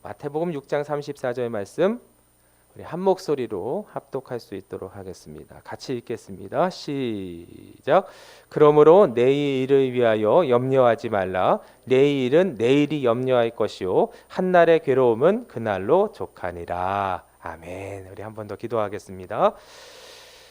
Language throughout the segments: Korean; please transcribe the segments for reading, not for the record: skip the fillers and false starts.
마태복음 6장 34절 말씀 우리 한 목소리로 합독할 수 있도록 하겠습니다. 같이 읽겠습니다. 시작. 그러므로 내일을 위하여 염려하지 말라. 내일은 내일이 염려할 것이요 한날의 괴로움은 그날로 족하니라. 아멘. 우리 한 번 더 기도하겠습니다.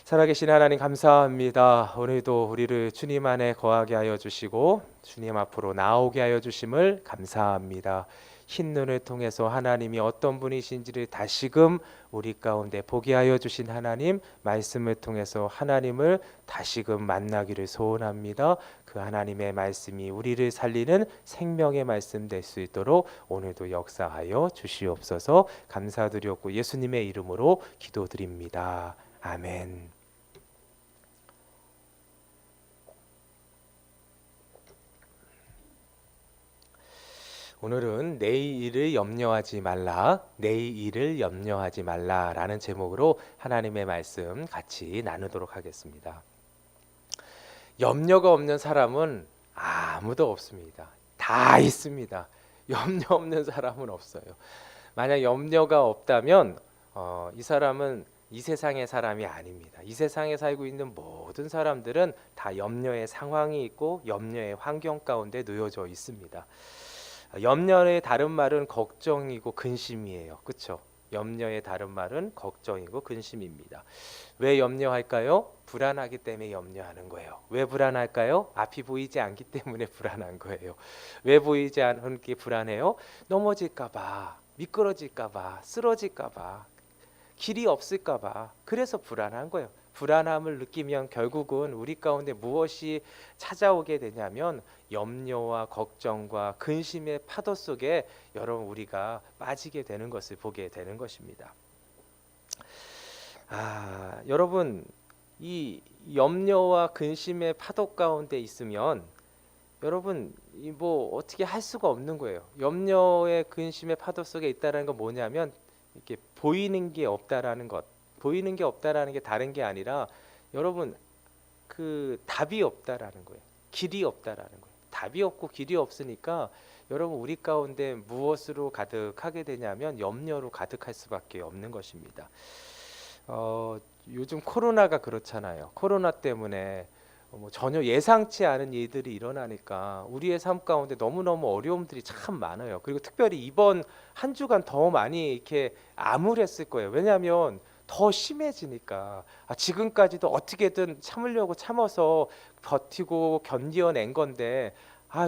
살아계신 하나님 감사합니다. 오늘도 우리를 주님 안에 거하게 하여 주시고 주님 앞으로 나오게 하여 주심을 감사합니다. 흰 눈을 통해서 하나님이 어떤 분이신지를 다시금 우리 가운데 보게 하여 주신 하나님, 말씀을 통해서 하나님을 다시금 만나기를 소원합니다. 그 하나님의 말씀이 우리를 살리는 생명의 말씀 될 수 있도록 오늘도 역사하여 주시옵소서. 감사드렸고 예수님의 이름으로 기도드립니다. 아멘. 오늘은 내일을 염려하지 말라, 내일을 염려하지 말라라는 제목으로 하나님의 말씀 같이 나누도록 하겠습니다. 염려가 없는 사람은 아무도 없습니다. 다 있습니다. 염려 없는 사람은 없어요. 만약 염려가 없다면 이 사람은 이 세상의 사람이 아닙니다. 이 세상에 살고 있는 모든 사람들은 다 염려의 상황이 있고 염려의 환경 가운데 놓여져 있습니다. 염려의 다른 말은 걱정이고 근심이에요. 그렇죠? 염려의 다른 말은 걱정이고 근심입니다. 왜 염려할까요? 불안하기 때문에 염려하는 거예요. 왜 불안할까요? 앞이 보이지 않기 때문에 불안한 거예요. 왜 보이지 않은 게 불안해요? 넘어질까 봐, 미끄러질까 봐, 쓰러질까 봐, 길이 없을까 봐. 그래서 불안한 거예요. 불안함을 느끼면 결국은 우리 가운데 무엇이 찾아오게 되냐면 염려와 걱정과 근심의 파도 속에 여러분 우리가 빠지게 되는 것을 보게 되는 것입니다. 여러분 이 염려와 근심의 파도 가운데 있으면 여러분 뭐 어떻게 할 수가 없는 거예요. 염려의 근심의 파도 속에 있다는 건 뭐냐면 이렇게 보이는 게 없다라는 것. 보이는 게 없다라는 게 다른 게 아니라 여러분 그 답이 없다라는 거예요. 길이 없다라는 거예요. 답이 없고 길이 없으니까 여러분 우리 가운데 무엇으로 가득하게 되냐면 염려로 가득할 수밖에 없는 것입니다. 요즘 코로나가 그렇잖아요. 코로나 때문에 뭐 전혀 예상치 않은 일들이 일어나니까 우리의 삶 가운데 너무너무 어려움들이 참 많아요. 그리고 특별히 이번 한 주간 더 많이 이렇게 암울했을 거예요. 왜냐하면 더 심해지니까 지금까지도 어떻게든 참으려고 참아서 버티고 견뎌낸 건데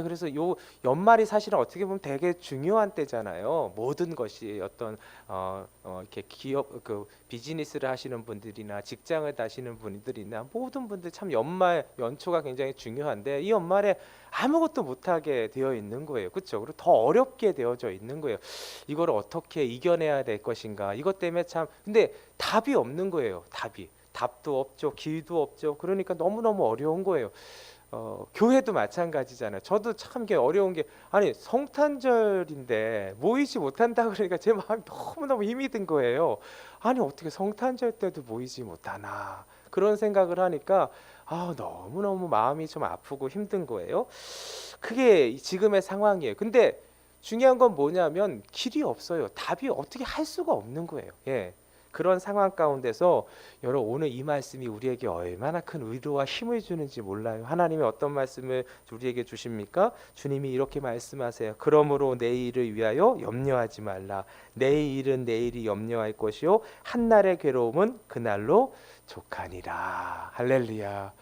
그래서 요 연말이 사실은 어떻게 보면 되게 중요한 때잖아요. 모든 것이 어떤 이렇게 기업 그 비즈니스를 하시는 분들이나 직장을 다시는 분들이나 모든 분들 참 연말 연초가 굉장히 중요한데 이 연말에 아무것도 못하게 되어 있는 거예요. 그렇죠? 그리고 더 어렵게 되어져 있는 거예요. 이걸 어떻게 이겨내야 될 것인가? 이것 때문에 참 근데 답이 없는 거예요. 답도 없죠. 길도 없죠. 그러니까 너무너무 어려운 거예요. 교회도 마찬가지잖아요. 저도 참 게 어려운 게 아니 성탄절인데 모이지 못한다 그러니까 제 마음이 너무너무 힘이 든 거예요. 아니 어떻게 성탄절 때도 모이지 못하나 그런 생각을 하니까 너무너무 마음이 좀 아프고 힘든 거예요. 그게 지금의 상황이에요. 근데 중요한 건 뭐냐면 길이 없어요. 답이 어떻게 할 수가 없는 거예요. 예. 그런 상황 가운데서 여러분 오늘 이 말씀이 우리에게 얼마나 큰 위로와 힘을 주는지 몰라요. 하나님이 어떤 말씀을 우리에게 주십니까? 주님이 이렇게 말씀하세요. 그러므로 내일을 위하여 염려하지 말라. 내일은 내일이 염려할 것이요 한날의 괴로움은 그날로 족하니라. 할렐루야.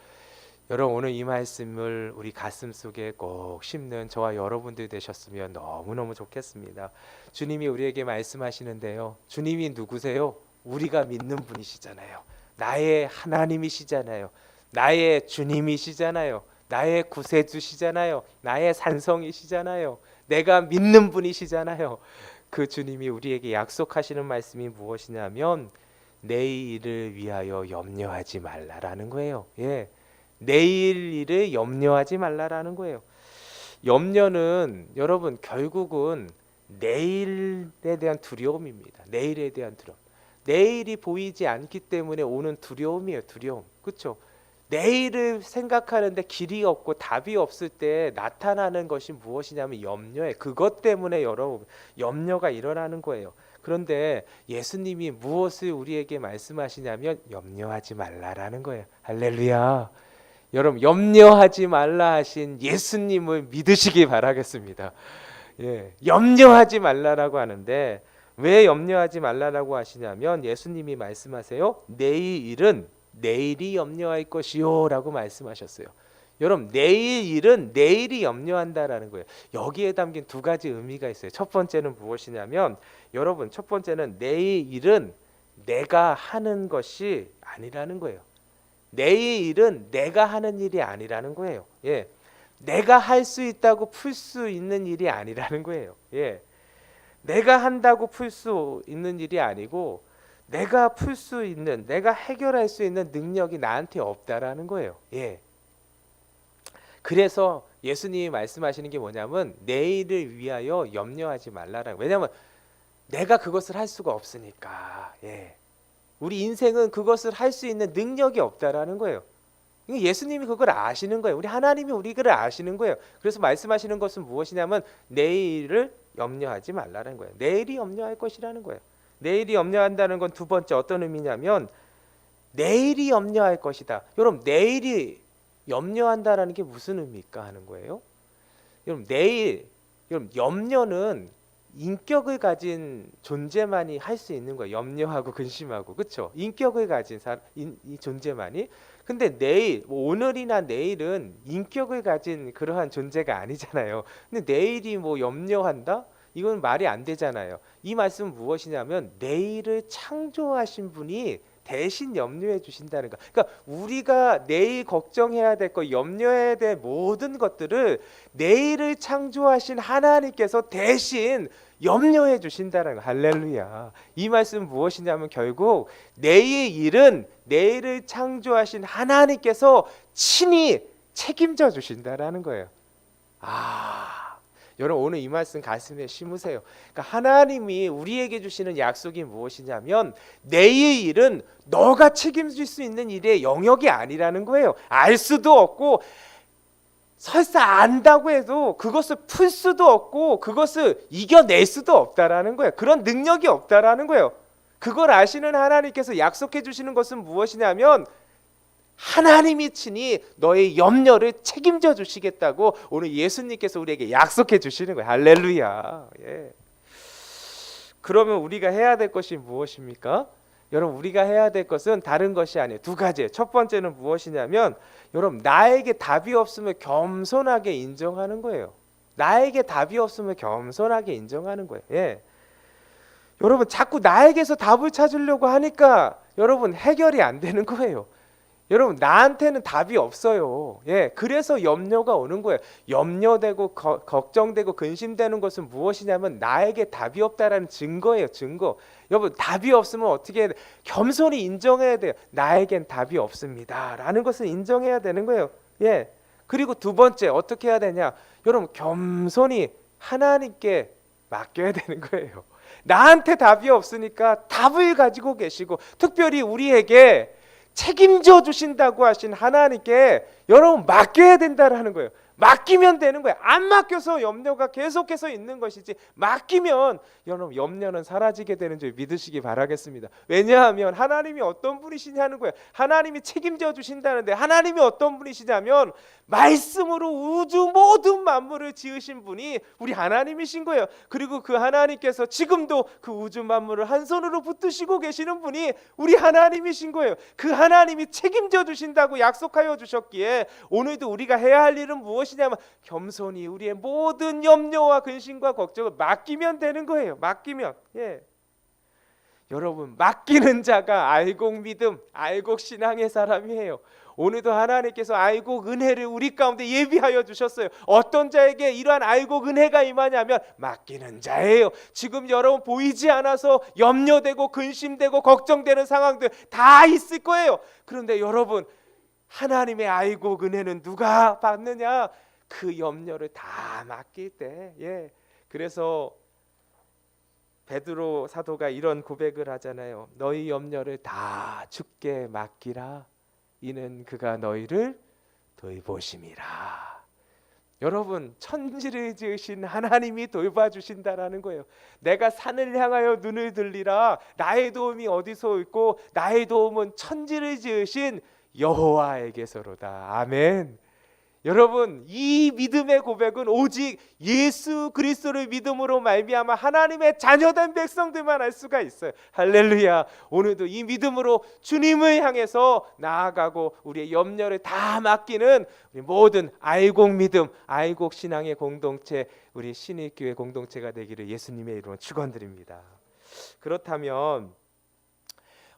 여러분 오늘 이 말씀을 우리 가슴 속에 꼭 심는 저와 여러분들 되셨으면 너무너무 좋겠습니다. 주님이 우리에게 말씀하시는데요. 주님이 누구세요? 우리가 믿는 분이시잖아요. 나의 하나님이시잖아요. 나의 주님이시잖아요. 나의 구세주시잖아요. 나의 산성이시잖아요. 내가 믿는 분이시잖아요. 그 주님이 우리에게 약속하시는 말씀이 무엇이냐면 내일을 위하여 염려하지 말라라는 거예요. 예. 내일 일을 염려하지 말라라는 거예요. 염려는 여러분 결국은 내일에 대한 두려움입니다. 내일에 대한 두려움. 내일이 보이지 않기 때문에 오는 두려움이에요. 두려움. 그렇죠? 내일이 보이지 않기 때문에 오는 두려움. 내일이 보이지 않기 때문에 오는 두려움. 내가 미래를 내일을 생각하는데 길이 없고 답이 없을 때 나타나는 것이 무엇이냐면 염려예요. 그것 때문에 여러분 염려가 일어나는 거예요. 그런데 예수님이 무엇을 우리에게 말씀하시냐면 염려하지 말라라는 거예요. 할렐루야. 여러분 염려하지 말라 하신 예수님을 믿으시기 바라겠습니다. 예, 염려하지 말라라고 하는데 왜 염려하지 말라라고 하시냐면 예수님이 말씀하세요. 내일 일은 내일이 염려할 것이요라고 말씀하셨어요. 여러분 내일 일은 내일이 염려한다라는 거예요. 여기에 담긴 두 가지 의미가 있어요. 첫 번째는 무엇이냐면 여러분 첫 번째는 내일 일은 내가 하는 것이 아니라는 거예요. 내일 일은 내가 하는 일이 아니라는 거예요. 예. 내가 할 수 있다고 풀 수 있는 일이 아니라는 거예요. 예. 내가 한다고 풀 수 있는 일이 아니고 내가 풀 수 있는, 내가 해결할 수 있는 능력이 나한테 없다라는 거예요. 예. 그래서 예수님이 말씀하시는 게 뭐냐면 내일을 위하여 염려하지 말라라는. 왜냐하면 내가 그것을 할 수가 없으니까. 예. 우리 인생은 그것을 할 수 있는 능력이 없다라는 거예요. 예수님이 그걸 아시는 거예요. 우리 하나님이 우리를 아시는 거예요. 그래서 말씀하시는 것은 무엇이냐면 내일을 염려하지 말라는 거예요. 내일이 염려할 것이라는 거예요. 내일이 염려한다는 건 두 번째 어떤 의미냐면 내일이 염려할 것이다. 여러분 내일이 염려한다라는 게 무슨 의미일까 하는 거예요. 여러분 여러분 염려는 인격을 가진 존재만이 할 수 있는 거예요. 염려하고 근심하고, 그렇죠? 인격을 가진 이 존재만이. 근데 내일, 뭐 오늘이나 내일은 인격을 가진 그러한 존재가 아니잖아요. 근데 내일이 뭐 염려한다? 이건 말이 안 되잖아요. 이 말씀은 무엇이냐면 내일을 창조하신 분이 대신 염려해 주신다는 거. 그러니까 우리가 내일 걱정해야 될 거, 염려해야 될 모든 것들을 내일을 창조하신 하나님께서 대신 염려해 주신다는 거. 할렐루야. 이 말씀은 무엇이냐면 결국 내일 일은 내일을 창조하신 하나님께서 친히 책임져 주신다라는 거예요. 여러분 오늘 이 말씀 가슴에 심으세요. 그러니까 하나님이 우리에게 주시는 약속이 무엇이냐면 내일 일은 너가 책임질 수 있는 일의 영역이 아니라는 거예요. 알 수도 없고 설사 안다고 해도 그것을 풀 수도 없고 그것을 이겨낼 수도 없다라는 거예요. 그런 능력이 없다라는 거예요. 그걸 아시는 하나님께서 약속해 주시는 것은 무엇이냐면 하나님이 친히 너의 염려를 책임져 주시겠다고 오늘 예수님께서 우리에게 약속해 주시는 거예요. 할렐루야. 예. 그러면 우리가 해야 될 것이 무엇입니까? 여러분 우리가 해야 될 것은 다른 것이 아니에요. 두 가지예요. 첫 번째는 무엇이냐면 여러분 나에게 답이 없으면 겸손하게 인정하는 거예요. 나에게 답이 없으면 겸손하게 인정하는 거예요. 예. 여러분 자꾸 나에게서 답을 찾으려고 하니까 여러분 해결이 안 되는 거예요. 여러분 나한테는 답이 없어요. 예, 그래서 염려가 오는 거예요. 염려되고 걱정되고 근심되는 것은 무엇이냐면 나에게 답이 없다라는 증거예요. 증거. 여러분 답이 없으면 어떻게 해야 돼? 겸손히 인정해야 돼요. 나에겐 답이 없습니다라는 것을 인정해야 되는 거예요. 예. 그리고 두 번째 어떻게 해야 되냐? 여러분 겸손히 하나님께 맡겨야 되는 거예요. 나한테 답이 없으니까 답을 가지고 계시고 특별히 우리에게 책임져 주신다고 하신 하나님께 여러분 맡겨야 된다라는 거예요. 맡기면 되는 거예요. 안 맡겨서 염려가 계속해서 있는 것이지 맡기면 여러분 염려는 사라지게 되는 줄 믿으시기 바라겠습니다. 왜냐하면 하나님이 어떤 분이시냐는 거예요. 하나님이 책임져 주신다는데 하나님이 어떤 분이시냐면 말씀으로 우주 모든 만물을 지으신 분이 우리 하나님이신 거예요. 그리고 그 하나님께서 지금도 그 우주 만물을 한 손으로 붙드시고 계시는 분이 우리 하나님이신 거예요. 그 하나님이 책임져 주신다고 약속하여 주셨기에 오늘도 우리가 해야 할 일은 무엇이냐면 겸손히 우리의 모든 염려와 근심과 걱정을 맡기면 되는 거예요. 맡기면. 예. 여러분 맡기는 자가 알곡 믿음, 알곡 신앙의 사람이에요. 오늘도 하나님께서 알곡 은혜를 우리 가운데 예비하여 주셨어요. 어떤 자에게 이러한 알곡 은혜가 임하냐면 맡기는 자예요. 지금 여러분 보이지 않아서 염려되고 근심되고 걱정되는 상황들 다 있을 거예요. 그런데 여러분 하나님의 알곡 은혜는 누가 받느냐? 그 염려를 다 맡길 때. 예. 그래서 베드로 사도가 이런 고백을 하잖아요. 너희 염려를 다 주께 맡기라. 이는 그가 너희를 돌보심이라. 여러분, 천지를 지으신 하나님이 돌봐주신다라는 거예요. 내가 산을 향하여 눈을 들리라. 나의 도움이 어디서 있고 나의 도움은 천지를 지으신 여호와에게서로다. 아멘. 여러분, 이 믿음의 고백은 오직 예수 그리스도를 믿음으로 말미암아 하나님의 자녀된 백성들만 할 수가 있어요. 할렐루야. 오늘도 이 믿음으로 주님을 향해서 나아가고 우리의 염려를 다 맡기는 우리 모든 아이곡 믿음, 아이곡 신앙의 공동체, 우리 신일교회 공동체가 되기를 예수님의 이름으로 축원드립니다. 그렇다면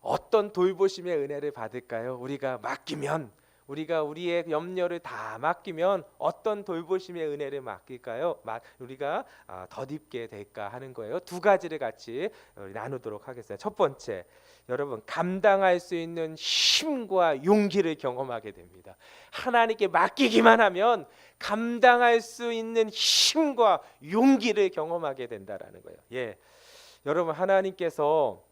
어떤 돌보심의 은혜를 받을까요? 우리가 맡기면, 우리가 우리의 염려를 다 맡기면 어떤 돌보심의 은혜를 맡길까요? 우리가 덧입게 될까 하는 거예요. 두 가지를 같이 나누도록 하겠어요. 첫 번째, 여러분, 감당할 수 있는 힘과 용기를 경험하게 됩니다. 하나님께 맡기기만 하면 감당할 수 있는 힘과 용기를 경험하게 된다라는 거예요. 예, 여러분, 하나님께서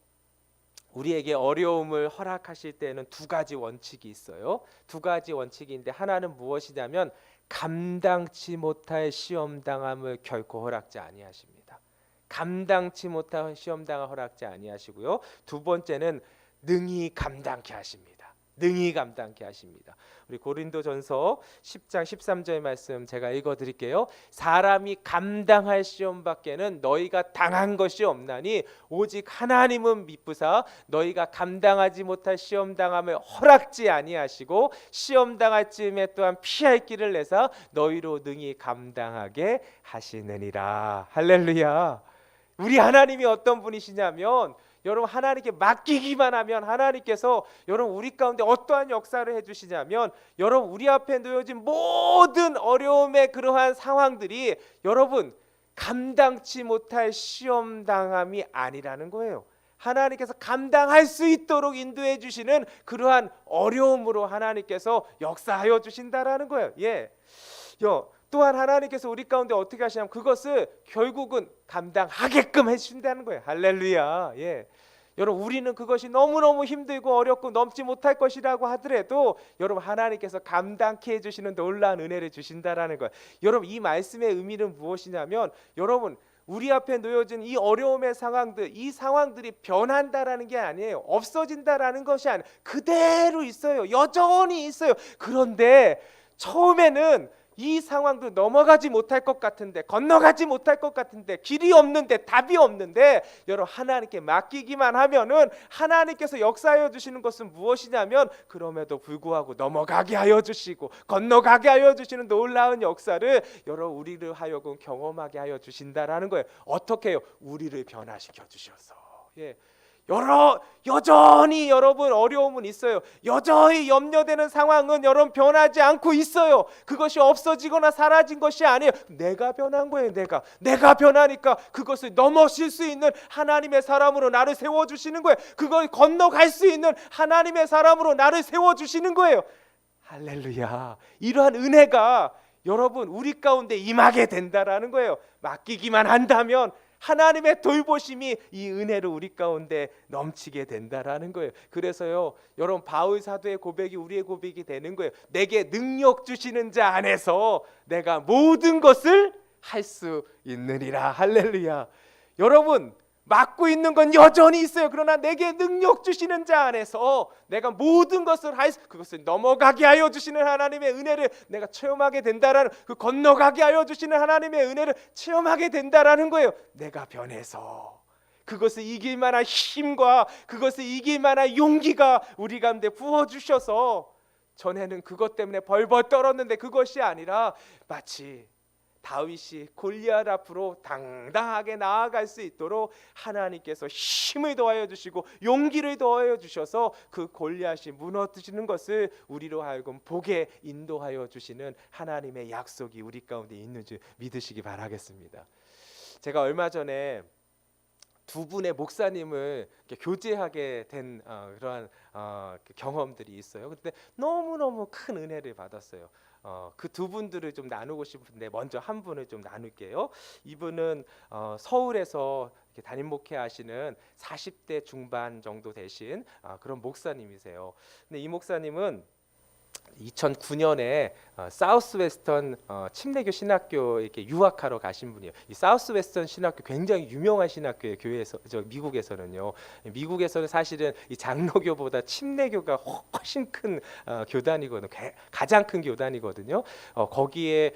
우리에게 어려움을 허락하실 때는 두 가지 원칙이 있어요. 두 가지 원칙인데 하나는 무엇이냐면 감당치 못할 시험 당함을 결코 허락지 아니하십니다. 감당치 못할 시험 당함을 허락지 아니하시고요. 두 번째는 능히 감당케 하십니다. 능히 감당케 하십니다. 우리 고린도전서 10장 13절 말씀 제가 읽어드릴게요. 사람이 감당할 시험밖에는 너희가 당한 것이 없나니 오직 하나님은 미쁘사 너희가 감당하지 못할 시험 당함을 허락지 아니하시고 시험 당할 즈음에 또한 피할 길을 내사 너희로 능히 감당하게 하시느니라. 할렐루야. 우리 하나님이 어떤 분이시냐면 여러분, 하나님께 맡기기만 하면 하나님께서 여러분 우리 가운데 어떠한 역사를 해주시냐면 여러분 우리 앞에 놓여진 모든 어려움의 그러한 상황들이 여러분 감당치 못할 시험 당함이 아니라는 거예요. 하나님께서 감당할 수 있도록 인도해 주시는 그러한 어려움으로 하나님께서 역사하여 주신다라는 거예요. 예. 또한 하나님께서 우리 가운데 어떻게 하시냐면 그것을 결국은 감당하게끔 해주신다는 거예요. 할렐루야. 예. 여러분, 우리는 그것이 너무너무 힘들고 어렵고 넘지 못할 것이라고 하더라도 여러분 하나님께서 감당케 해주시는 놀라운 은혜를 주신다라는 거예요. 여러분, 이 말씀의 의미는 무엇이냐면 여러분 우리 앞에 놓여진 이 어려움의 상황들, 이 상황들이 변한다라는 게 아니에요. 없어진다라는 것이 아니에요. 그대로 있어요. 여전히 있어요. 그런데 처음에는 이 상황도 넘어가지 못할 것 같은데, 건너가지 못할 것 같은데, 길이 없는데, 답이 없는데 여러분 하나님께 맡기기만 하면은 하나님께서 역사하여 주시는 것은 무엇이냐면 그럼에도 불구하고 넘어가게 하여 주시고 건너가게 하여 주시는 놀라운 역사를 여러분 우리를 하여금 경험하게 하여 주신다라는 거예요. 어떻게 해요? 우리를 변화시켜 주셔서. 예. 여전히 여러분 어려움은 있어요. 여전히 염려되는 상황은 여러분 변하지 않고 있어요. 그것이 없어지거나 사라진 것이 아니에요. 내가 변한 거예요. 내가 변하니까 그것을 넘어설 수 있는 하나님의 사람으로 나를 세워주시는 거예요. 그걸 건너갈 수 있는 하나님의 사람으로 나를 세워주시는 거예요. 할렐루야. 이러한 은혜가 여러분 우리 가운데 임하게 된다라는 거예요. 맡기기만 한다면 하나님의 돌보심이 이 은혜로 우리 가운데 넘치게 된다라는 거예요. 그래서요 여러분 바울 사도의 고백이 우리의 고백이 되는 거예요. 내게 능력 주시는 자 안에서 내가 모든 것을 할 수 있느니라. 할렐루야. 여러분 맡고 있는 건 여전히 있어요. 그러나 내게 능력 주시는 자 안에서 내가 모든 것을 그것을 넘어가게 하여 주시는 하나님의 은혜를 내가 체험하게 된다라는, 그 건너가게 하여 주시는 하나님의 은혜를 체험하게 된다라는 거예요. 내가 변해서 그것을 이길 만한 힘과 그것을 이길 만한 용기가 우리 가운데 부어주셔서 전에는 그것 때문에 벌벌 떨었는데 그것이 아니라 마치 다윗이 골리앗 앞으로 당당하게 나아갈 수 있도록 하나님께서 힘을 더하여 주시고 용기를 더하여 주셔서 그 골리앗이 무너지는 것을 우리로 하여금 보게 인도하여 주시는 하나님의 약속이 우리 가운데 있는 줄 믿으시기 바라겠습니다. 제가 얼마 전에 두 분의 목사님을 교제하게 된 그러한 경험들이 있어요. 그때 너무너무 큰 은혜를 받았어요. 그 두 분들을 좀 나누고 싶은데 먼저 한 분을 좀 나눌게요. 이분은 서울에서 담임 목회하시는 40대 중반 정도 되신 그런 목사님이세요. 근데 이 목사님은 2009년에 사우스 웨스턴 침례교 신학교 이렇게 유학하러 가신 분이에요. 이 사우스 웨스턴 신학교 굉장히 유명한 신학교예요. 교회에서 미국에서는요. 미국에서는 사실은 이 장로교보다 침례교가 훨씬 큰 교단이거든요. 가장 큰 교단이거든요. 거기에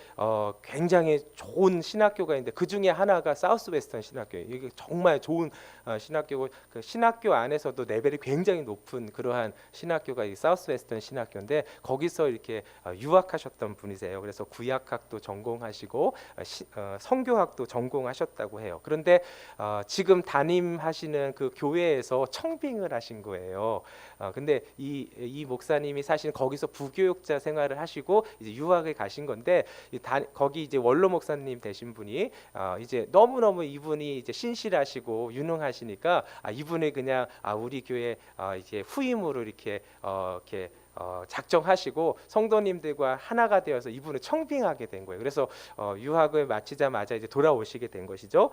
굉장히 좋은 신학교가 있는데 그 중에 하나가 사우스 웨스턴 신학교예요. 이게 정말 좋은 신학교고 그 신학교 안에서도 레벨이 굉장히 높은 그러한 신학교가 이 사우스 웨스턴 신학교인데 거기서 이렇게 유학하셨던 분이세요. 그래서 구약학도 전공하시고 성교학도 전공하셨다고 해요. 그런데 지금 담임하시는 그 교회에서 청빙을 하신 거예요. 근데 이 목사님이 사실 거기서 부교육자 생활을 하시고 이제 유학을 가신 건데 거기 이제 원로 목사님 되신 분이 이제 너무너무 이분이 이제 신실하시고 유능하시니까 이분을 그냥 우리 교회 이제 후임으로 이렇게 작정하시고 성도님들과 하나가 되어서 이분을 청빙하게 된 거예요. 그래서 유학을 마치자마자 이제 돌아오시게 된 것이죠.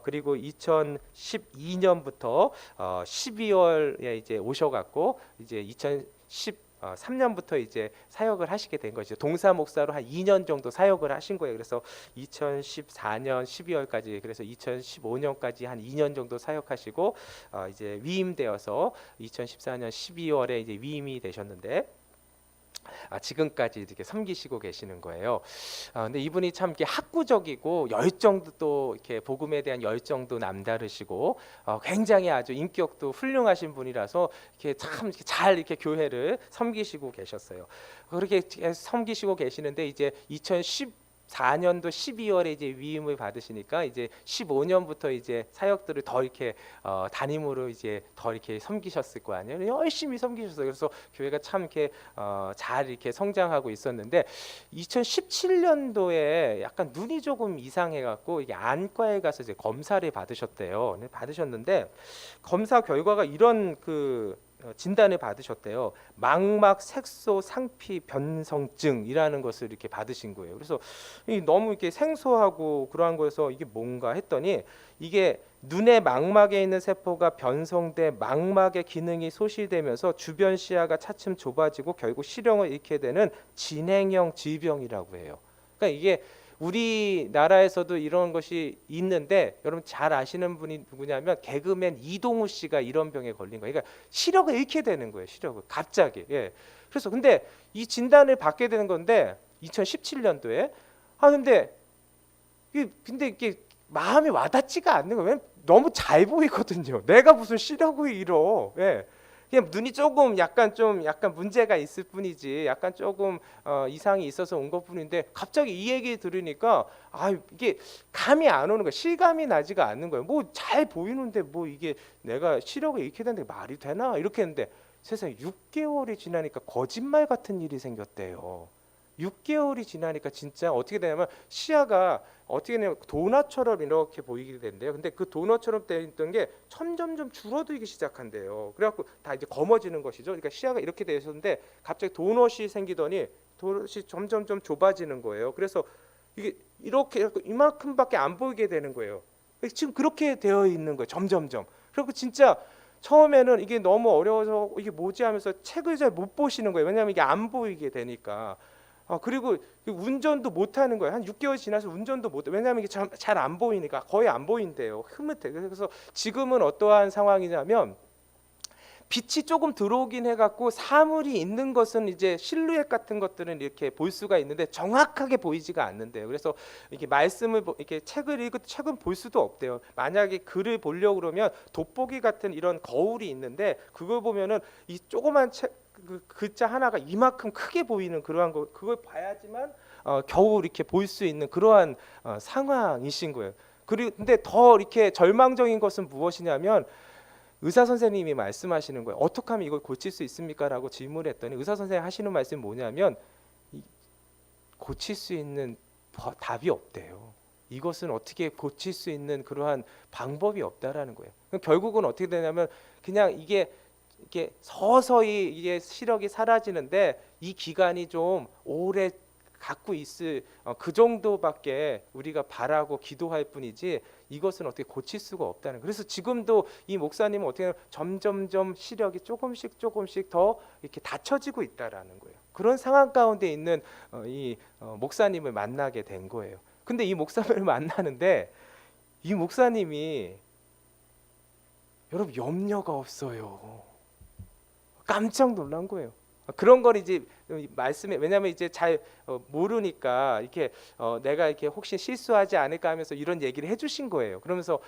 그리고 2012년부터 12월에 이제 오셔갖고 이제 2013년부터 이제 사역을 하시게 된 것이죠. 동사 목사로 한 2년 정도 사역을 하신 거예요. 그래서 2014년 12월까지 그래서 2015년까지 한 2년 정도 사역하시고 이제 위임되어서 2014년 12월에 이제 위임이 되셨는데 지금까지 이렇게 섬기시고 계시는 거예요. 근데 이분이 참 이렇게 학구적이고 열정도 또 이렇게 복음에 대한 열정도 남다르시고 굉장히 아주 인격도 훌륭하신 분이라서 이렇게 참 잘 이렇게 교회를 섬기시고 계셨어요. 그렇게 섬기시고 계시는데 이제 2014년도 12월에 이제 위임을 받으시니까 이제 15년부터 이제 사역들을 더 이렇게 담임으로 이제 더 이렇게 섬기셨을 거 아니에요. 열심히 섬기셨어요. 그래서 교회가 참 이렇게 잘 이렇게 성장하고 있었는데 2017년도에 약간 눈이 조금 이상해갖고 이게 안과에 가서 이제 검사를 받으셨대요. 받으셨는데 검사 결과가 이런 진단을 받으셨대요. 망막 색소 상피 변성증이라는 것을 이렇게 받으신 거예요. 그래서 너무 이렇게 생소하고 그러한 거에서 이게 뭔가 했더니 이게 눈의 망막에 있는 세포가 변성돼 망막의 기능이 소실되면서 주변 시야가 차츰 좁아지고 결국 시력을 잃게 되는 진행형 질병이라고 해요. 그러니까 이게 우리나라에서도 이런 것이 있는데 여러분 잘 아시는 분이 누구냐면 개그맨 이동우 씨가 이런 병에 걸린 거예요. 그러니까 시력을 잃게 되는 거예요. 시력을 갑자기. 예. 그래서 근데 이 진단을 받게 되는 건데 2017년도에 근데 이게 마음이 와닿지가 않는 거예요. 왜냐면 너무 잘 보이거든요. 내가 무슨 시력을 잃어. 예. 그냥 눈이 조금 약간 문제가 있을 뿐이지 약간 조금 이상이 있어서 온 것뿐인데 갑자기 이 얘기 들으니까 이게 감이 안 오는 거예요. 실감이 나지가 않는 거예요. 뭐 잘 보이는데 뭐 이게 내가 시력을 잃게 되는데 말이 되나 이렇게 했는데 세상에 6개월이 지나니까 거짓말 같은 일이 생겼대요. 6개월이 지나니까 진짜 어떻게 되냐면 시야가 어떻게 되냐면 도넛처럼 이렇게 보이게 된대요. 근데 그 도넛처럼 되어 있던 게 점점점 줄어들기 시작한대요. 그래갖고 다 이제 검어지는 것이죠. 그러니까 시야가 이렇게 되어 있었는데 갑자기 도넛이 생기더니 도넛이 점점점 좁아지는 거예요. 그래서 이게 이렇게 이만큼밖에 안 보이게 되는 거예요. 지금 그렇게 되어 있는 거예요. 점점점. 그리고 진짜 처음에는 이게 너무 어려워서 이게 뭐지 하면서 책을 잘 못 보시는 거예요. 왜냐하면 이게 안 보이게 되니까. 그리고 운전도 못 하는 거예요. 한 6개월 지나서 운전도 못. 왜냐하면 이게 잘 안 보이니까 거의 안 보인대요. 흐뭇해. 그래서 지금은 어떠한 상황이냐면 빛이 조금 들어오긴 해갖고 사물이 있는 것은 이제 실루엣 같은 것들은 이렇게 볼 수가 있는데 정확하게 보이지가 않는데요. 그래서 이렇게 말씀을 이렇게 책을 읽고 책은 볼 수도 없대요. 만약에 글을 보려고 그러면 돋보기 같은 이런 거울이 있는데 그걸 보면은 이 조그만 그 글자 하나가 이만큼 크게 보이는 그러한 거 그걸 봐야지만 겨우 이렇게 볼 수 있는 그러한 상황이신 거예요. 그리고 근데 더 이렇게 절망적인 것은 무엇이냐면 의사 선생님이 말씀하시는 거예요. 어떻게 하면 이걸 고칠 수 있습니까?라고 질문을 했더니 의사 선생님 하시는 말씀이 뭐냐면 고칠 수 있는 답이 없대요. 이것은 어떻게 고칠 수 있는 그러한 방법이 없다라는 거예요. 결국은 어떻게 되냐면 그냥 이게 서서히 이게 시력이 사라지는데 이 기간이 좀 오래 갖고 있을 그 정도밖에 우리가 바라고 기도할 뿐이지 이것은 어떻게 고칠 수가 없다는. 그래서 지금도 이 목사님은 어떻게 점점점 시력이 조금씩 더 이렇게 닫혀지고 있다라는 거예요. 그런 상황 가운데 있는 목사님을 만나게 된 거예요. 근데 이 목사님을 만나는데 이 목사님이 여러분 염려가 없어요. 깜짝 놀란 거예요. 그런 걸 이제 말씀에, 왜냐하면 이제 잘 모르니까 이렇게 내가 이렇게 혹시 실수하지 않을까 하면서 이런 얘기를 해주신 거예요. 그러면서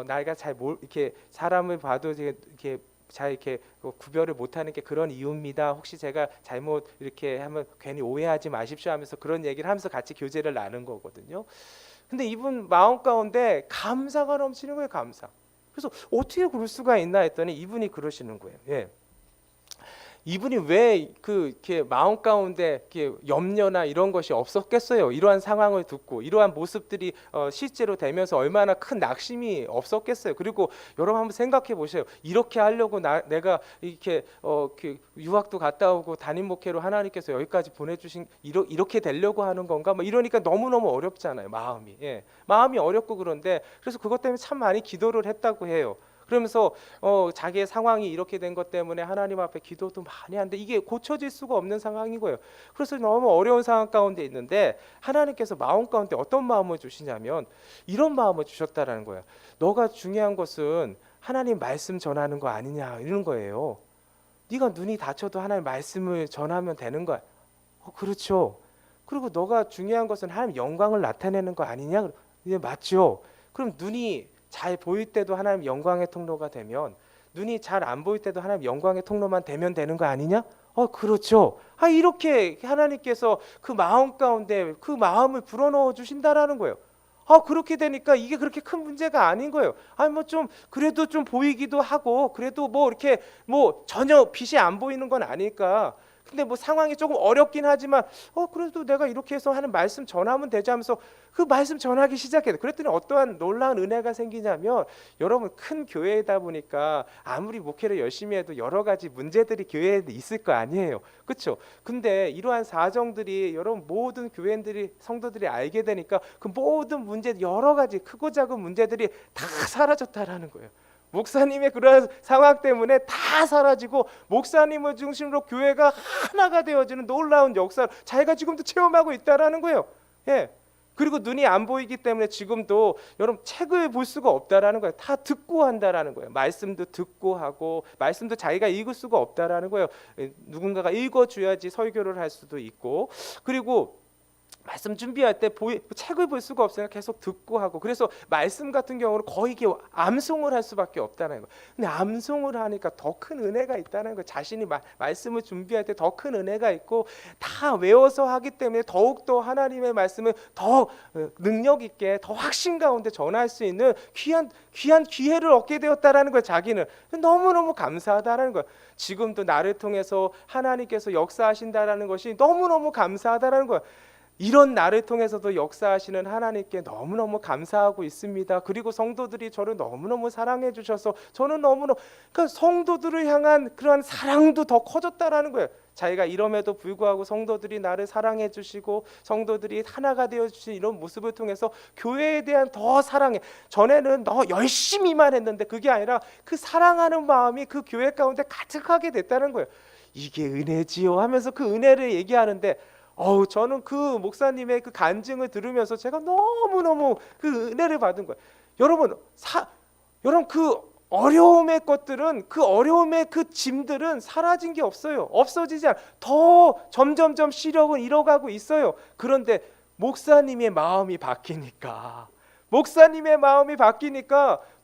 내가 잘 이렇게 사람을 봐도 이렇게 잘 이렇게 구별을 못하는 게 그런 이유입니다. 혹시 제가 잘못 이렇게 하면 괜히 오해하지 마십시오 하면서 그런 얘기를 하면서 같이 교제를 나눈 거거든요. 근데 이분 마음 가운데 감사가 넘치는 거예요. 감사. 그래서 어떻게 그럴 수가 있나 했더니 이분이 그러시는 거예요. 예. 이분이 왜 이렇게 마음 가운데 이렇게 염려나 이런 것이 없었겠어요? 이러한 상황을 듣고 이러한 모습들이 실제로 되면서 얼마나 큰 낙심이 없었겠어요? 그리고 여러분 한번 생각해 보세요. 이렇게 하려고 내가 이렇게 유학도 갔다 오고 담임 목회로 하나님께서 여기까지 보내주신 이렇게 되려고 하는 건가? 뭐 이러니까 너무너무 어렵잖아요. 마음이. 예. 마음이 어렵고 그런데 그래서 그것 때문에 참 많이 기도를 했다고 해요. 그러면서 자기의 상황이 이렇게 된 것 때문에 하나님 앞에 기도도 많이 하는데 이게 고쳐질 수가 없는 상황인 거예요. 그래서 너무 어려운 상황 가운데 있는데 하나님께서 마음 가운데 어떤 마음을 주시냐면 이런 마음을 주셨다라는 거예요. 너가 중요한 것은 하나님 말씀 전하는 거 아니냐 이런 거예요. 네가 눈이 다쳐도 하나님 말씀을 전하면 되는 거야. 그렇죠. 그리고 너가 중요한 것은 하나님 영광을 나타내는 거 아니냐? 예, 맞죠. 그럼 눈이 잘 보일 때도 하나님 영광의 통로가 되면 눈이 잘 안 보일 때도 하나님 영광의 통로만 되면 되는 거 아니냐? 그렇죠. 이렇게 하나님께서 그 마음 가운데 그 마음을 불어넣어 주신다라는 거예요. 그렇게 되니까 이게 그렇게 큰 문제가 아닌 거예요. 뭐 좀 그래도 좀 보이기도 하고 그래도 뭐 이렇게 뭐 전혀 빛이 안 보이는 건 아닐까. 근데 뭐 상황이 조금 어렵긴 하지만 그래도 내가 이렇게 해서 하는 말씀 전하면 되지 하면서 그 말씀 전하기 시작해요. 그랬더니 어떠한 놀라운 은혜가 생기냐면 여러분 큰 교회이다 보니까 아무리 목회를 열심히 해도 여러 가지 문제들이 교회에 있을 거 아니에요. 그렇죠? 근데 이러한 사정들이 여러분 모든 교회인들이 성도들이 알게 되니까 그 모든 문제 여러 가지 크고 작은 문제들이 다 사라졌다라는 거예요. 목사님의 그런 상황 때문에 다 사라지고 목사님을 중심으로 교회가 하나가 되어지는 놀라운 역사를 자기가 지금도 체험하고 있다라는 거예요. 예. 그리고 눈이 안 보이기 때문에 지금도 여러분 책을 볼 수가 없다라는 거예요. 다 듣고 한다라는 거예요. 말씀도 듣고 하고 말씀도 자기가 읽을 수가 없다라는 거예요. 누군가가 읽어줘야지 설교를 할 수도 있고 그리고 말씀 준비할 때 책을 볼 수가 없으니까 계속 듣고 하고 그래서 말씀 같은 경우는 거의 이게 암송을 할 수밖에 없다는 거예요. 근데 암송을 하니까 더 큰 은혜가 있다는 거예요. 자신이 말씀을 준비할 때 더 큰 은혜가 있고 다 외워서 하기 때문에 더욱더 하나님의 말씀을 더 능력 있게 더 확신 가운데 전할 수 있는 귀한 기회를 얻게 되었다라는 거예요. 자기는 너무너무 감사하다라는 거예요. 지금도 나를 통해서 하나님께서 역사하신다라는 것이 너무너무 감사하다라는 거예요. 이런 나를 통해서도 역사하시는 하나님께 너무너무 감사하고 있습니다. 그리고 성도들이 저를 너무너무 사랑해 주셔서 저는 너무너무 성도들을 향한 그러한 사랑도 더 커졌다라는 거예요. 자기가 이럼에도 불구하고 성도들이 나를 사랑해 주시고 성도들이 하나가 되어 주신 이런 모습을 통해서 교회에 대한 더 사랑해. 전에는 너 열심히만 했는데 그게 아니라 그 사랑하는 마음이 그 교회 가운데 가득하게 됐다는 거예요. 이게 은혜지요 하면서 그 은혜를 얘기하는데 저는 그 목사님의 그 간증을 들으면서 제가 너무너무 그 은혜를 받은 거예요. 여러분 그 어려움의 것들은 그 어려움의 그 짐들은 사라진 게 없어요. 없어지지 않아. 더 점점점 시력은 잃어가고 있어요. 그런데 목사님의 마음이 바뀌니까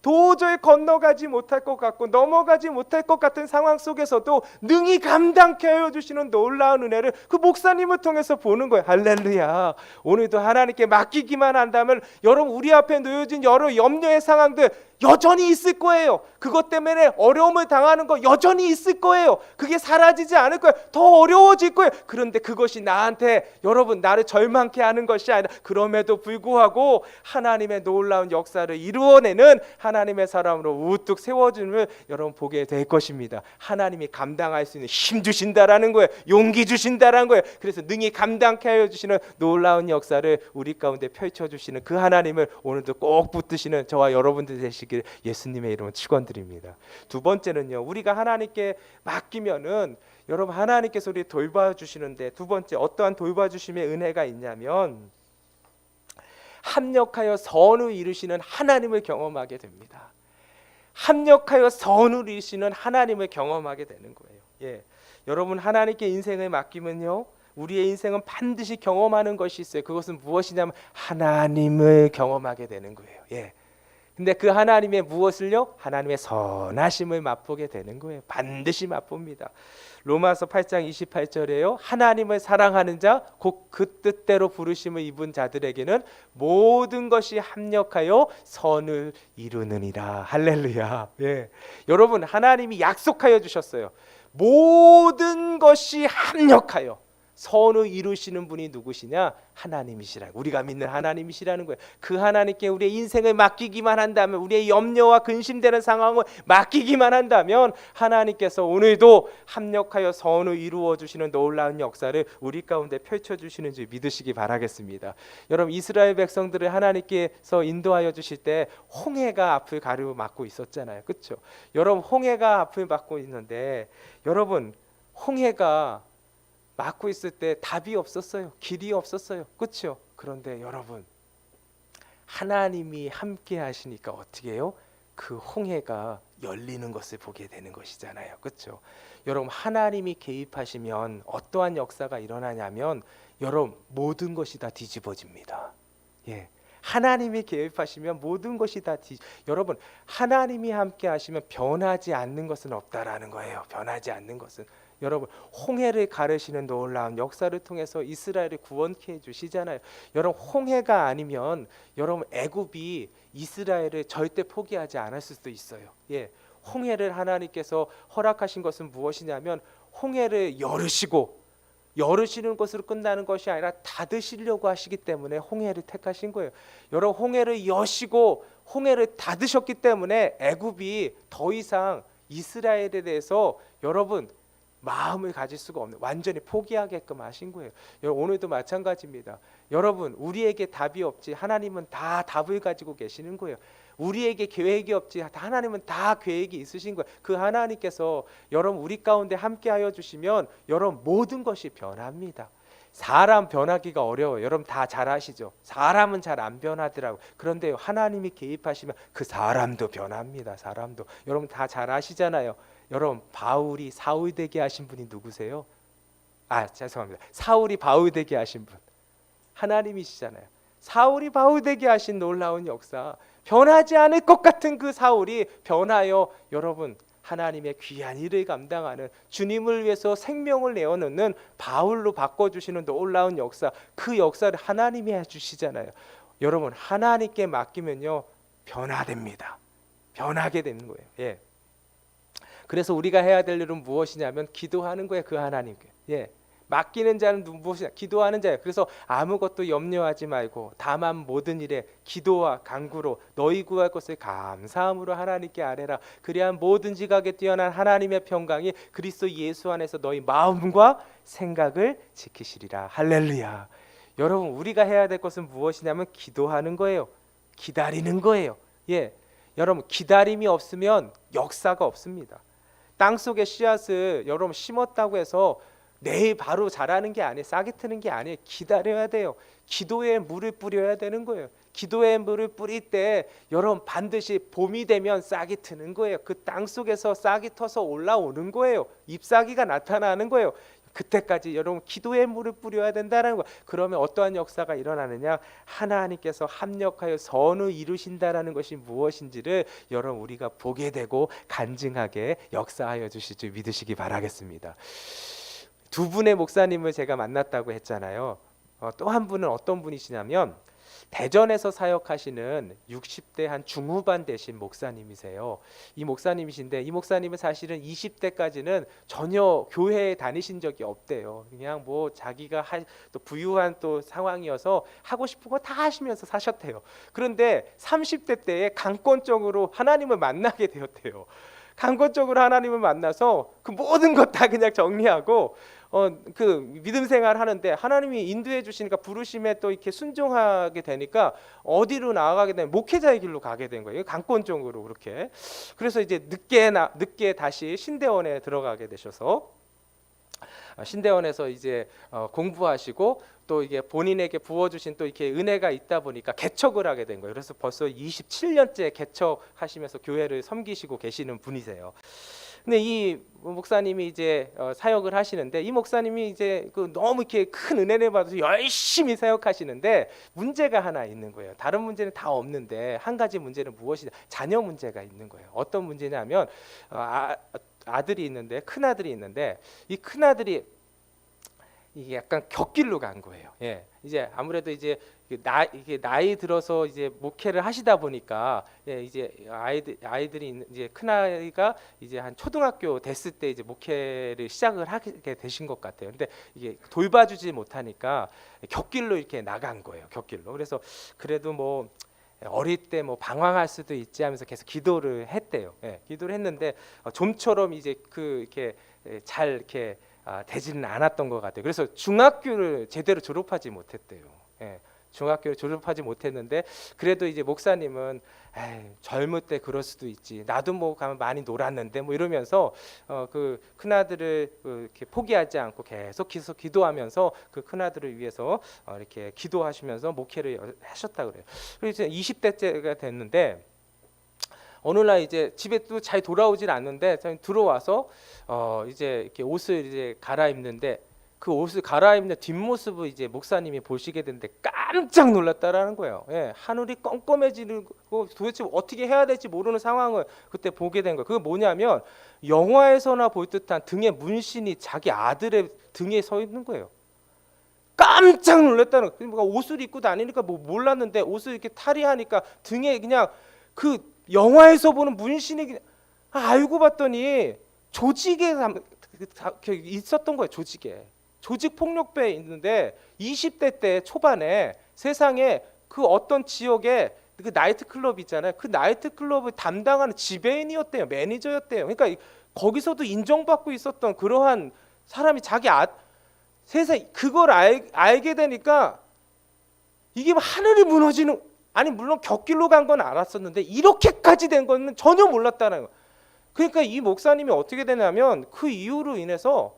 도저히 건너가지 못할 것 같고 넘어가지 못할 것 같은 상황 속에서도 능히 감당케 하여 주시는 놀라운 은혜를 그 목사님을 통해서 보는 거예요. 할렐루야. 오늘도 하나님께 맡기기만 한다면 여러분 우리 앞에 놓여진 여러 염려의 상황들 여전히 있을 거예요. 그것 때문에 어려움을 당하는 거 여전히 있을 거예요. 그게 사라지지 않을 거예요. 더 어려워질 거예요. 그런데 그것이 나한테 여러분 나를 절망케 하는 것이 아니라 그럼에도 불구하고 하나님의 놀라운 역사를 이루어내는 하나님의 사람으로 우뚝 세워주는 여러분 보게 될 것입니다. 하나님이 감당할 수 있는 힘 주신다라는 거예요. 용기 주신다라는 거예요. 그래서 능히 감당케 하여 주시는 놀라운 역사를 우리 가운데 펼쳐주시는 그 하나님을 오늘도 꼭 붙드시는 저와 여러분들 되시기 되시길 예수님의 이름으로 축원드립니다. 두 번째는요, 우리가 하나님께 맡기면은 여러분 하나님께서 우리 돌봐주시는데, 두 번째 어떠한 돌봐주심의 은혜가 있냐면 합력하여 선을 이루시는 하나님을 경험하게 됩니다. 합력하여 선을 이루시는 하나님을 경험하게 되는 거예요. 예, 여러분 하나님께 인생을 맡기면요, 우리의 인생은 반드시 경험하는 것이 있어요. 그것은 무엇이냐면 하나님을 경험하게 되는 거예요. 예. 근데 그 하나님의 무엇을요? 하나님의 선하심을 맛보게 되는 거예요. 반드시 맛봅니다. 로마서 8장 28절에요. 하나님을 사랑하는 자, 곧 그 뜻대로 부르심을 입은 자들에게는 모든 것이 합력하여 선을 이루느니라. 할렐루야. 예. 여러분 하나님이 약속하여 주셨어요. 모든 것이 합력하여 선을 이루시는 분이 누구시냐? 하나님이시라. 우리가 믿는 하나님이시라는 거예요. 그 하나님께 우리의 인생을 맡기기만 한다면, 우리의 염려와 근심되는 상황을 맡기기만 한다면 하나님께서 오늘도 합력하여 선을 이루어 주시는 놀라운 역사를 우리 가운데 펼쳐 주시는 줄 믿으시기 바라겠습니다. 여러분 이스라엘 백성들을 하나님께서 인도하여 주실 때 홍해가 앞을 가로막고 있었잖아요. 그렇죠? 여러분 홍해가 앞을 막고 있는데, 여러분 홍해가 막고 있을 때 답이 없었어요. 길이 없었어요. 그렇죠? 그런데 여러분 하나님이 함께 하시니까 어떻게 해요? 그 홍해가 열리는 것을 보게 되는 것이잖아요. 그렇죠? 여러분 하나님이 개입하시면 어떠한 역사가 일어나냐면 여러분 모든 것이 다 뒤집어집니다. 예. 하나님이 개입하시면 모든 것이 다 여러분 하나님이 함께 하시면 변하지 않는 것은 없다라는 거예요. 변하지 않는 것은. 여러분 홍해를 가르시는 놀라운 역사를 통해서 이스라엘을 구원케 해주시잖아요. 여러분 홍해가 아니면 여러분 애굽이 이스라엘을 절대 포기하지 않았을 수도 있어요. 예, 홍해를 하나님께서 허락하신 것은 무엇이냐면 홍해를 열으시는 것으로 끝나는 것이 아니라 닫으시려고 하시기 때문에 홍해를 택하신 거예요. 여러분 홍해를 여시고 홍해를 닫으셨기 때문에 애굽이 더 이상 이스라엘에 대해서 여러분 마음을 가질 수가 없는, 완전히 포기하게끔 하신 거예요. 여러분 오늘도 마찬가지입니다. 여러분 우리에게 답이 없지 하나님은 다 답을 가지고 계시는 거예요. 우리에게 계획이 없지 하나님은 다 계획이 있으신 거예요. 그 하나님께서 여러분 우리 가운데 함께하여 주시면 여러분 모든 것이 변합니다. 사람 변하기가 어려워요. 여러분 다 잘 아시죠? 사람은 잘 안 변하더라고요. 그런데 하나님이 개입하시면 그 사람도 변합니다. 사람도. 여러분 다 잘 아시잖아요. 여러분 바울이 사울 되게 하신 분이 누구세요? 죄송합니다. 사울이 바울 되게 하신 분 하나님이시잖아요. 사울이 바울 되게 하신 놀라운 역사, 변하지 않을 것 같은 그 사울이 변하여 여러분 하나님의 귀한 일을 감당하는, 주님을 위해서 생명을 내어놓는 바울로 바꿔주시는 놀라운 역사, 그 역사를 하나님이 해주시잖아요. 여러분 하나님께 맡기면요 변화됩니다. 변하게 되는 거예요. 예. 그래서 우리가 해야 될 일은 무엇이냐면 기도하는 거예요. 그 하나님께. 예. 맡기는 자는 무엇이냐? 기도하는 자예요. 그래서 아무것도 염려하지 말고 다만 모든 일에 기도와 간구로 너희 구할 것을 감사함으로 하나님께 아뢰라. 그리한 모든 지각에 뛰어난 하나님의 평강이 그리스도 예수 안에서 너희 마음과 생각을 지키시리라. 할렐루야. 여러분 우리가 해야 될 것은 무엇이냐면 기도하는 거예요. 기다리는 거예요. 예. 여러분 기다림이 없으면 역사가 없습니다. 땅속에 씨앗을 여러분 심었다고 해서 내일 바로 자라는 게 아니에요. 싹이 트는 게 아니에요. 기다려야 돼요. 기도에 물을 뿌려야 되는 거예요. 기도에 물을 뿌릴 때 여러분 반드시 봄이 되면 싹이 트는 거예요. 그 땅속에서 싹이 터서 올라오는 거예요. 잎사귀가 나타나는 거예요. 그때까지 여러분 기도에 물을 뿌려야 된다는 거. 그러면 어떠한 역사가 일어나느냐? 하나님께서 합력하여 선을 이루신다라는 것이 무엇인지를 여러분 우리가 보게 되고 간증하게 역사하여 주실 줄 믿으시기 바라겠습니다. 두 분의 목사님을 제가 만났다고 했잖아요. 또 한 분은 어떤 분이시냐면 대전에서 사역하시는 60대 한 중후반 되신 목사님이세요. 이 목사님이신데 이 목사님은 사실은 20대까지는 전혀 교회에 다니신 적이 없대요. 그냥 뭐 자기가 또 부유한 또 상황이어서 하고 싶은 거 다 하시면서 사셨대요. 그런데 30대 때에 강권적으로 하나님을 만나게 되었대요. 강권적으로 하나님을 만나서 그 모든 것 다 그냥 정리하고 그 믿음 생활 하는데 하나님이 인도해 주시니까 부르심에 또 이렇게 순종하게 되니까 어디로 나아가게 되면 목회자의 길로 가게 된 거예요. 강권적으로 그렇게. 그래서 이제 늦게 다시 신대원에 들어가게 되셔서 신대원에서 이제 공부하시고 또 이게 본인에게 부어주신 또 이렇게 은혜가 있다 보니까 개척을 하게 된 거예요. 그래서 벌써 27년째 개척하시면서 교회를 섬기시고 계시는 분이세요. 근데 이 목사님이 이제 사역을 하시는데 이 목사님이 이제 그 너무 이렇게 큰 은혜를 받아서 열심히 사역하시는데 문제가 하나 있는 거예요. 다른 문제는 다 없는데 한 가지 문제는 무엇이냐? 자녀 문제가 있는 거예요. 어떤 문제냐면 아들이 있는데 큰 아들이 있는데 이 큰 아들이 이게 약간 격길로 간 거예요. 예, 이제 아무래도 이제 이게 나이 들어서 이제 목회를 하시다 보니까 이제 아이들이 이제 큰 아이가 이제 한 초등학교 됐을 때 이제 목회를 시작을 하게 되신 것 같아요. 근데 이게 돌봐주지 못하니까 격길로 이렇게 나간 거예요. 격길로. 그래서 그래도 뭐 어릴 때 뭐 방황할 수도 있지 하면서 계속 기도를 했대요. 예, 기도를 했는데 좀처럼 이제 이렇게 잘 이렇게 되지는 않았던 것 같아요. 그래서 중학교를 제대로 졸업하지 못했대요. 예, 중학교를 졸업하지 못했는데 그래도 이제 목사님은 젊을 때 그럴 수도 있지. 나도 뭐 가면 많이 놀았는데 뭐 이러면서 그 큰 아들을 이렇게 포기하지 않고 계속 기도하면서 그 큰 아들을 위해서 이렇게 기도하시면서 목회를 하셨다 그래요. 그리고 이제 20대째가 됐는데 어느 날 이제 집에 또 잘 돌아오질 않는데 들어와서 이제 이렇게 옷을 이제 갈아입는데 그 옷을 갈아입는 뒷모습을 이제 목사님이 보시게 됐는데 깜짝 놀랐다라는 거예요. 예, 하늘이 껌껌해지고 도대체 어떻게 해야 될지 모르는 상황을 그때 보게 된 거예요. 그게 뭐냐면 영화에서나 볼 듯한 등의 문신이 자기 아들의 등에 서 있는 거예요. 깜짝 놀랐다는 거예요. 뭔가 옷을 입고 다니니까 뭐 몰랐는데 옷을 이렇게 탈의하니까 등에 그냥 그 영화에서 보는 문신이 그냥 알고 봤더니 조직에 있었던 거예요. 조직 폭력배에 있는데 20대 때 초반에 세상에 그 어떤 지역에 그 나이트 클럽 있잖아요. 그 나이트 클럽을 담당하는 지배인이었대요. 매니저였대요. 그러니까 거기서도 인정받고 있었던 그러한 사람이 세상 그걸 알게 되니까 이게 하늘이 무너지는 아니 물론 격길로 간 건 알았었는데 이렇게까지 된 거는 전혀 몰랐다는 거예요. 그러니까 이 목사님이 어떻게 되냐면 그 이유로 인해서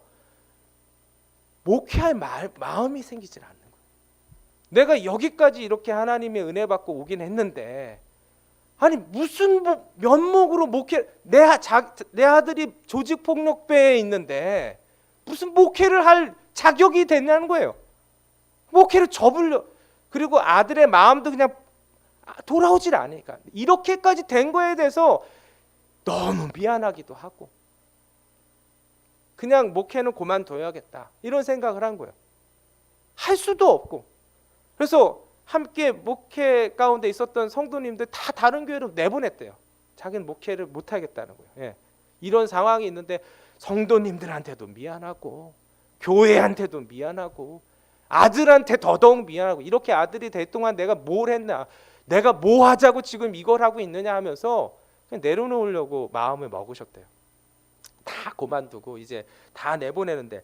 목회할 마음이 생기질 않는 거예요. 내가 여기까지 이렇게 하나님의 은혜 받고 오긴 했는데 아니 무슨 면목으로 내 아들이 조직폭력배에 있는데 무슨 목회를 할 자격이 됐냐는 거예요. 목회를 접으려 그리고 아들의 마음도 그냥 돌아오질 않으니까 이렇게까지 된 거에 대해서 너무 미안하기도 하고 그냥 목회는 그만둬야겠다 이런 생각을 한 거예요. 할 수도 없고 그래서 함께 목회 가운데 있었던 성도님들 다 다른 교회로 내보냈대요. 자기는 목회를 못하겠다는 거예요. 예. 이런 상황이 있는데 성도님들한테도 미안하고 교회한테도 미안하고 아들한테 더더욱 미안하고 이렇게 아들이 될 동안 내가 뭘 했나 내가 뭐 하자고 지금 이걸 하고 있느냐 하면서 그냥 내려놓으려고 마음을 먹으셨대요. 다 그만두고 이제 다 내보내는데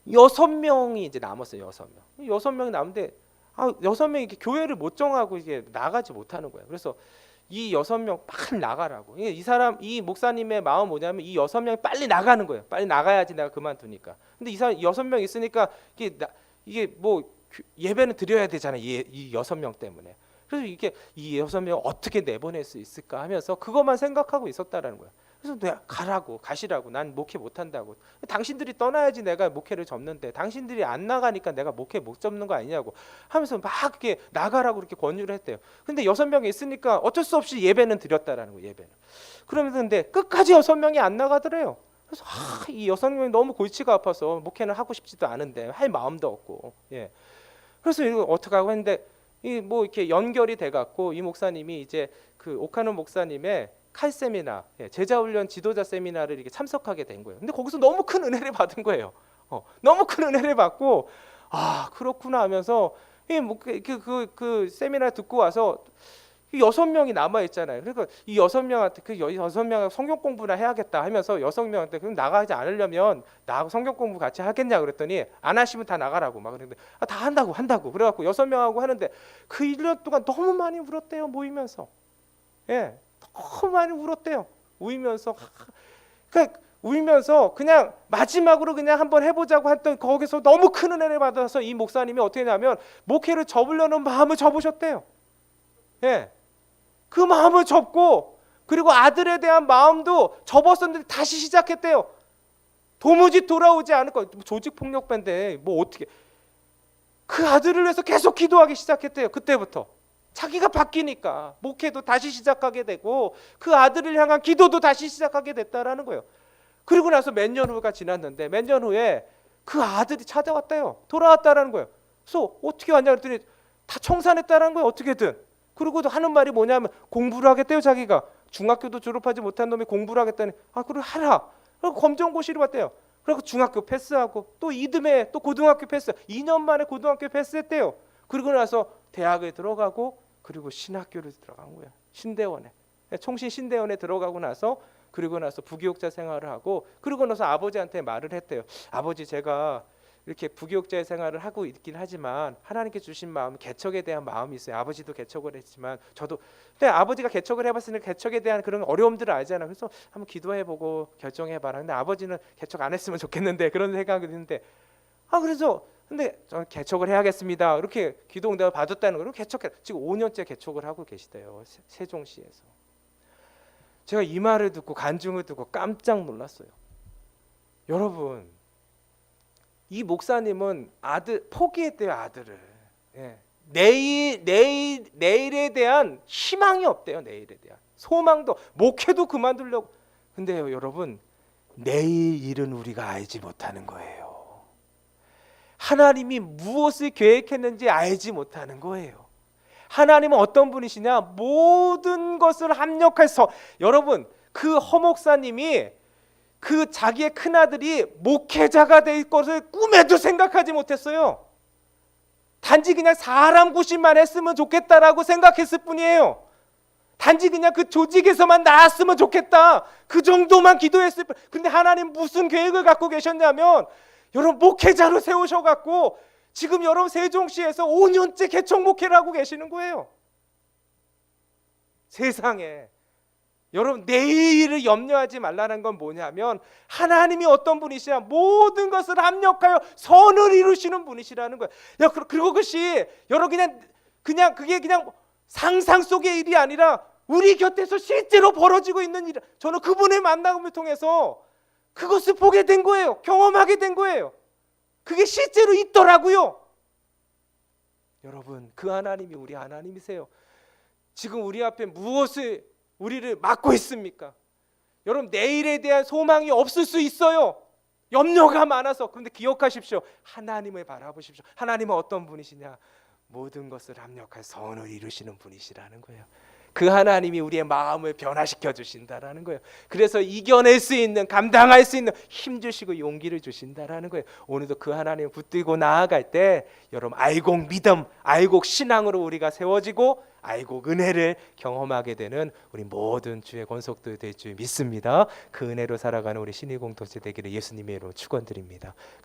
6명이 이제 남았어요. 6명. 6명이 남는데 6명이 이렇게 교회를 못 정하고 이게 나가지 못하는 거예요. 그래서 이 6명 빨리 나가라고. 이 목사님의 마음 뭐냐면 이 6명이 빨리 나가는 거예요. 빨리 나가야지 내가 그만두니까. 근데 이 사람 6명 있으니까 이게 뭐 예배는 드려야 되잖아요. 이 6명 때문에. 그래서 이 6명 어떻게 내보낼 수 있을까 하면서 그것만 생각하고 있었다라는 거예요. 그래서 내가 가시라고 난 목회 못한다고. 당신들이 떠나야지 내가 목회를 접는데 당신들이 안 나가니까 내가 목회 못 접는 거 아니냐고 하면서 막 이렇게 나가라고 이렇게 권유를 했대요. 근데 6명이 있으니까 어쩔 수 없이 예배는 드렸다라는 거예요. 예배는. 그러면서 근데 끝까지 6명이 안 나가더래요. 그래서 이 6명이 너무 골치가 아파서 목회는 하고 싶지도 않은데 할 마음도 없고. 예. 그래서 이거 어떻게 하고 했는데 뭐 이렇게 연결이 돼 갖고 이 목사님이 이제 그 오카노 목사님의 칼 세미나, 제자훈련 지도자 세미나를 이렇게 참석하게 된 거예요. 근데 거기서 너무 큰 은혜를 받은 거예요. 너무 큰 은혜를 받고 그렇구나 하면서 그 세미나 듣고 와서 이 6명이 남아 있잖아요. 그러니까 이 6명한테 그 6명하고 성경 공부나 해야겠다 하면서 6명한테 그럼 나가지 않으려면 나하고 성경 공부 같이 하겠냐 그랬더니 안 하시면 다 나가라고 막 그랬는데 다 한다고 그래갖고 6명하고 하는데 그 1년 동안 너무 많이 울었대요. 모이면서 너무 많이 울었대요. 울면서 그러니까 울면서 그냥 마지막으로 그냥 한번 해보자고 했던 거기서 너무 큰 은혜를 받아서 이 목사님이 어떻게 하냐면 목회를 접으려는 마음을 접으셨대요. 그 마음을 접고 그리고 아들에 대한 마음도 접었었는데 다시 시작했대요. 도무지 돌아오지 않을 거. 조직폭력배인데 뭐 어떻게 그 아들을 위해서 계속 기도하기 시작했대요. 그때부터 자기가 바뀌니까 목회도 다시 시작하게 되고 그 아들을 향한 기도도 다시 시작하게 됐다라는 거예요. 그리고 나서 몇 년 후가 지났는데 몇 년 후에 그 아들이 찾아왔대요. 돌아왔다라는 거예요. 그래서 어떻게 왔냐 그랬더니 다 청산했다라는 거예요. 어떻게든. 그리고도 하는 말이 뭐냐면 공부를 하겠대요. 자기가 중학교도 졸업하지 못한 놈이 공부를 하겠다니 그래 하라. 그리고 검정고시를 봤대요. 그리고 중학교 패스하고 또 이듬해 또 고등학교 패스 2년 만에 고등학교 패스했대요. 그리고 나서 대학에 들어가고 그리고 신학교를 들어간 거예요. 신대원에 총신 신대원에 들어가고 나서 그리고 나서 부교육자 생활을 하고 그리고 나서 아버지한테 말을 했대요. 아버지 제가 이렇게 부교육자의 생활을 하고 있긴 하지만 하나님께 주신 마음 개척에 대한 마음이 있어요. 아버지도 개척을 했지만 저도 근데 아버지가 개척을 해봤으니까 개척에 대한 그런 어려움들을 알잖아요. 그래서 한번 기도해보고 결정해봐라. 근데 아버지는 개척 안 했으면 좋겠는데 그런 생각이 드는데 그래서 근데 저는 개척을 해야겠습니다. 이렇게 기도 응답을 받았다는 거로 개척해 지금 5년째 개척을 하고 계시대요. 세종시에서. 제가 이 말을 듣고 간증을 듣고 깜짝 놀랐어요. 여러분 이 목사님은 아들 포기했대요. 아들을 내일에 대한 희망이 없대요. 내일에 대한 소망도 목회도 그만두려고. 근데요 여러분 내일 일은 우리가 알지 못하는 거예요. 하나님이 무엇을 계획했는지 알지 못하는 거예요. 하나님은 어떤 분이시냐 모든 것을 합력해서 여러분 그 허목사님이 그 자기의 큰아들이 목회자가 될 것을 꿈에도 생각하지 못했어요. 단지 그냥 사람 구실만 했으면 좋겠다라고 생각했을 뿐이에요. 단지 그냥 그 조직에서만 나왔으면 좋겠다 그 정도만 기도했을 뿐. 근데 하나님 무슨 계획을 갖고 계셨냐면 여러분 목회자로 세우셔갖고 지금 여러분 세종시에서 5년째 개척 목회를 하고 계시는 거예요. 세상에 여러분 내일을 염려하지 말라는 건 뭐냐면 하나님이 어떤 분이시냐 모든 것을 합력하여 선을 이루시는 분이시라는 거예요. 그리고 그것이 여러분 그냥 그게 그냥 상상 속의 일이 아니라 우리 곁에서 실제로 벌어지고 있는 일. 저는 그분의 만남을 통해서 그것을 보게 된 거예요. 경험하게 된 거예요. 그게 실제로 있더라고요. 여러분 그 하나님이 우리 하나님이세요. 지금 우리 앞에 무엇을 우리를 막고 있습니까? 여러분 내일에 대한 소망이 없을 수 있어요. 염려가 많아서. 그런데 기억하십시오. 하나님을 바라보십시오. 하나님은 어떤 분이시냐 모든 것을 합력할 선을 이루시는 분이시라는 거예요. 그 하나님이 우리의 마음을 변화시켜 주신다라는 거예요. 그래서 이겨낼 수 있는 감당할 수 있는 힘 주시고 용기를 주신다라는 거예요. 오늘도 그 하나님을 붙들고 나아갈 때 여러분 알곡 믿음 알곡 신앙으로 우리가 세워지고 알곡 은혜를 경험하게 되는 우리 모든 주의 권속들 될 줄 믿습니다. 그 은혜로 살아가는 우리 신의 공동체 되기를 예수님의 이름으로 축원드립니다.